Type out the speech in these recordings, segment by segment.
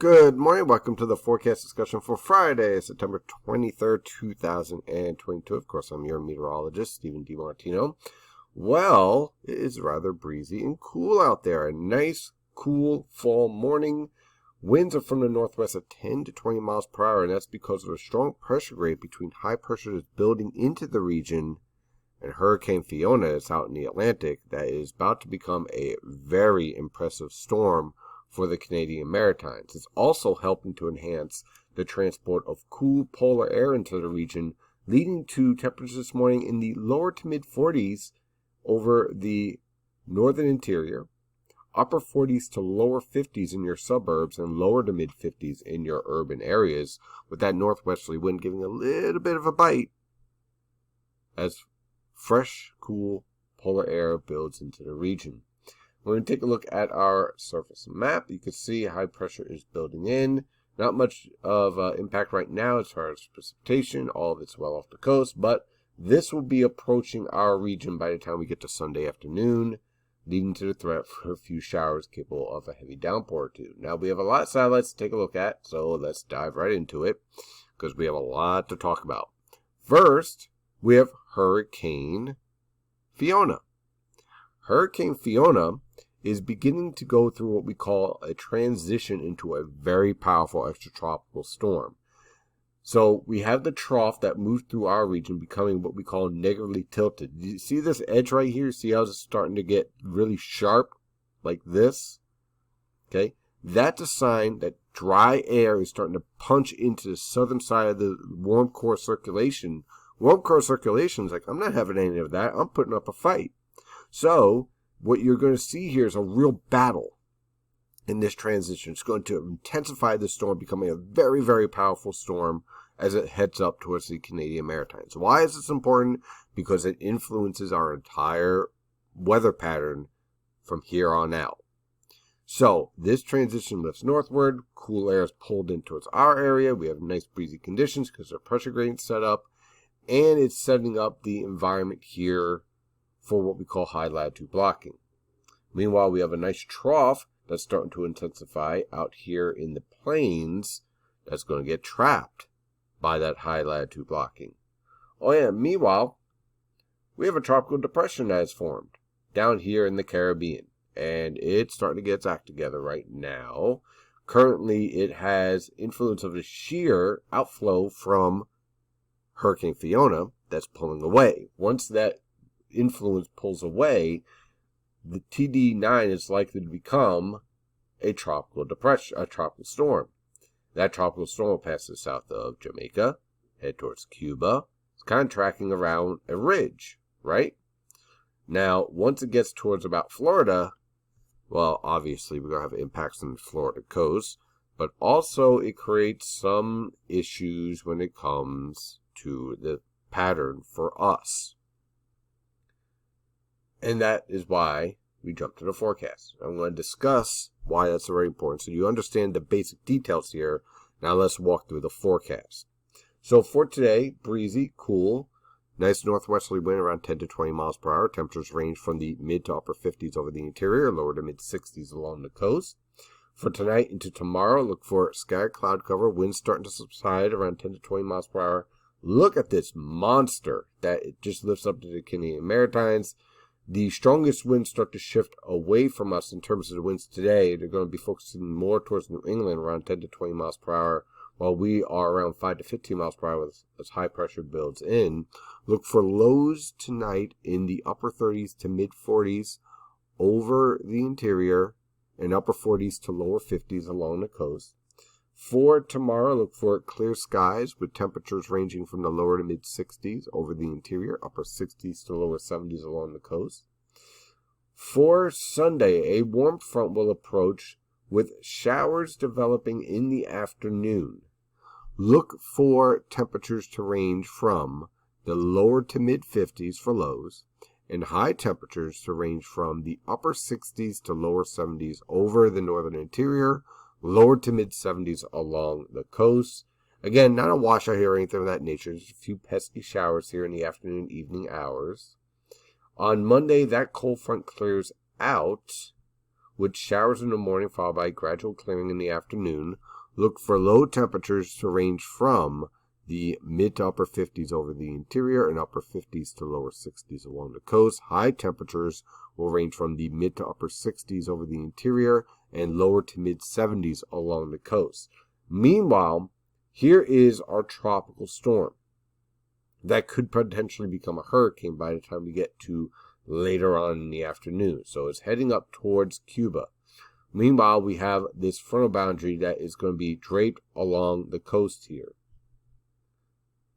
Good morning. Welcome to the forecast discussion for Friday, September 23rd, 2022. Of course, I'm your meteorologist, Stephen DiMartino. Well, it is rather breezy and cool out there. A nice, cool fall morning. Winds are from the northwest at 10 to 20 miles per hour, and that's because of a strong pressure gradient between high pressure that's building into the region and Hurricane Fiona is out in the Atlantic that is about to become a very impressive storm for the Canadian Maritimes. It's also helping to enhance the transport of cool polar air into the region, leading to temperatures this morning in the lower to mid 40s over the northern interior, upper 40s to lower 50s in your suburbs, and lower to mid 50s in your urban areas, with that northwesterly wind giving a little bit of a bite as fresh, cool polar air builds into the region. We're going to take a look at our surface map. You can see high pressure is building in. Not much of impact right now as far as precipitation. All of it's well off the coast, but this will be approaching our region by the time we get to Sunday afternoon, leading to the threat for a few showers capable of a heavy downpour or two. Now, we have a lot of satellites to take a look at, so let's dive right into it because we have a lot to talk about. First, we have Hurricane Fiona. Hurricane Fiona is beginning to go through what we call a transition into a very powerful extratropical storm. So we have the trough that moved through our region becoming what we call negatively tilted. You see this edge right here? See how it's starting to get really sharp like this? Okay, that's a sign that dry air is starting to punch into the southern side of the warm core circulation. Warm core circulation is like, I'm not having any of that. I'm putting up a fight. So what you're going to see here is a real battle in this transition. It's going to intensify the storm, becoming a very, very powerful storm as it heads up towards the Canadian Maritimes. Why is this important? Because it influences our entire weather pattern from here on out. So this transition lifts northward. Cool air is pulled in towards our area. We have nice breezy conditions because our pressure gradient set up, and it's setting up the environment here for what we call high latitude blocking. Meanwhile, we have a nice trough that's starting to intensify out here in the plains that's going to get trapped by that high latitude blocking. Oh yeah, meanwhile, we have a tropical depression that has formed down here in the Caribbean, and it's starting to get its act together right now. Currently, it has influence of a shear outflow from Hurricane Fiona that's pulling away. Once that influence pulls away, the TD9 is likely to become a tropical depression, a tropical storm. That tropical storm will pass to the south of Jamaica, head towards Cuba. It's kind of tracking around a ridge, right? Now, once it gets towards about Florida, well, obviously we're going to have impacts on the Florida coast, but also it creates some issues when it comes to the pattern for us. And that is why we jump to the forecast. I'm going to discuss why that's very important so you understand the basic details here. Now let's walk through the forecast. So for today, breezy, cool, nice northwesterly wind around 10 to 20 miles per hour. Temperatures range from the mid to upper 50s over the interior, lower to mid 60s along the coast. For tonight into tomorrow, look for scattered cloud cover, winds starting to subside around 10 to 20 miles per hour. Look at this monster that it just lifts up to the Canadian Maritimes. The strongest winds start to shift away from us in terms of the winds today. They're going to be focusing more towards New England, around 10 to 20 miles per hour, while we are around 5 to 15 miles per hour as high pressure builds in. Look for lows tonight in the upper 30s to mid 40s over the interior and upper 40s to lower 50s along the coast. For tomorrow, look for clear skies with temperatures ranging from the lower to mid 60s over the interior, upper 60s to lower 70s along the coast. For Sunday, a warm front will approach with showers developing in the afternoon. Look for temperatures to range from the lower to mid 50s for lows and high temperatures to range from the upper 60s to lower 70s over the northern interior, lower to mid 70s along the coast. Again, not a washout here or anything of that nature. Just a few pesky showers here in the afternoon, evening hours. On Monday, that cold front clears out with showers in the morning followed by gradual clearing in the afternoon. look for low temperatures to range from the mid to upper 50s over the interior and upper 50s to lower 60s along the coast. High temperatures will range from the mid to upper 60s over the interior and lower to mid 70s along the coast. Meanwhile, here is our tropical storm that could potentially become a hurricane by the time we get to later on in the afternoon. So it's heading up towards Cuba. Meanwhile, we have this frontal boundary that is going to be draped along the coast here.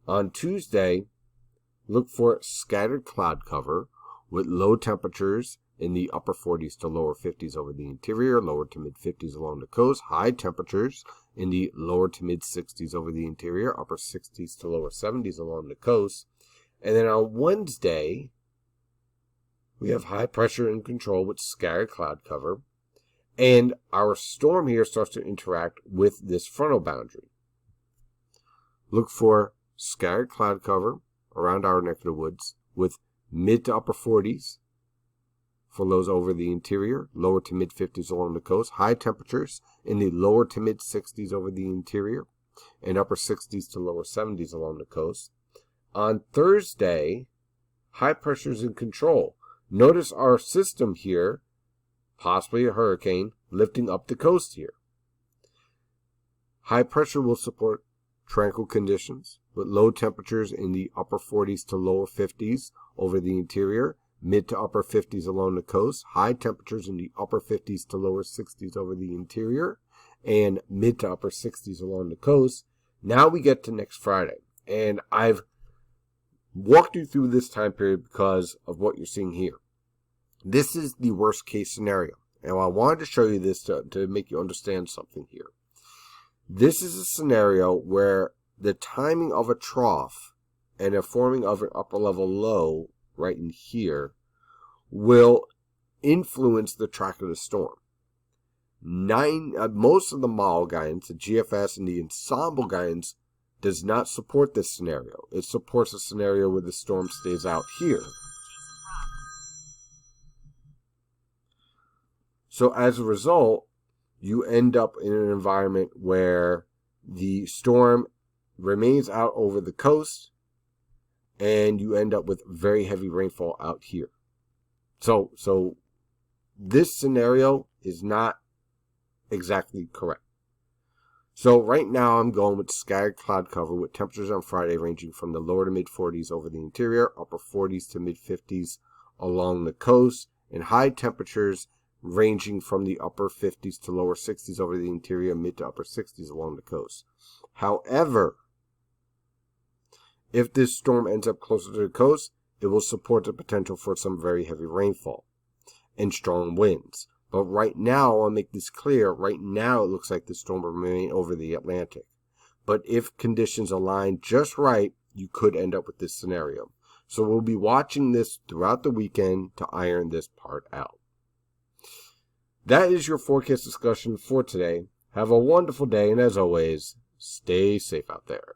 On Tuesday, look for scattered cloud cover with low temperatures in the upper 40s to lower 50s over the interior, lower to mid 50s along the coast, high temperatures in the lower to mid 60s over the interior, upper 60s to lower 70s along the coast. And then on Wednesday, we have high pressure in control with scattered cloud cover, and our storm here starts to interact with this frontal boundary. Look for scattered cloud cover around our neck of the woods with mid to upper 40s for lows over the interior, lower to mid 50s along the coast, high temperatures in the lower to mid 60s over the interior, and upper 60s to lower 70s along the coast. On Thursday, high pressures in control. Notice our system here, possibly a hurricane, lifting up the coast here. High pressure will support tranquil conditions with low temperatures in the upper 40s to lower 50s over the interior, mid to upper 50s along the coast, high temperatures in the upper 50s to lower 60s over the interior, and mid to upper 60s along the coast. Now we get to next Friday, and I've walked you through this time period because of what you're seeing here. This is the worst case scenario, and I wanted to show you this to make you understand something here. This is a scenario where the timing of a trough and a forming of an upper level low right in here will influence the track of the storm. Most of the model guidance, the GFS and the ensemble guidance, does not support this scenario. It supports a scenario where the storm stays out here. So as a result, you end up in an environment where the storm remains out over the coast, and you end up with very heavy rainfall out here. So this scenario is not exactly correct. So right now I'm going with scattered cloud cover with temperatures on Friday ranging from the lower to mid 40s over the interior, upper 40s to mid 50s along the coast, and high temperatures ranging from the upper 50s to lower 60s over the interior, mid to upper 60s along the coast. However, if this storm ends up closer to the coast, it will support the potential for some very heavy rainfall and strong winds. But right now, I'll make this clear, right now it looks like the storm will remain over the Atlantic. But if conditions align just right, you could end up with this scenario. So we'll be watching this throughout the weekend to iron this part out. That is your forecast discussion for today. Have a wonderful day, and as always, stay safe out there.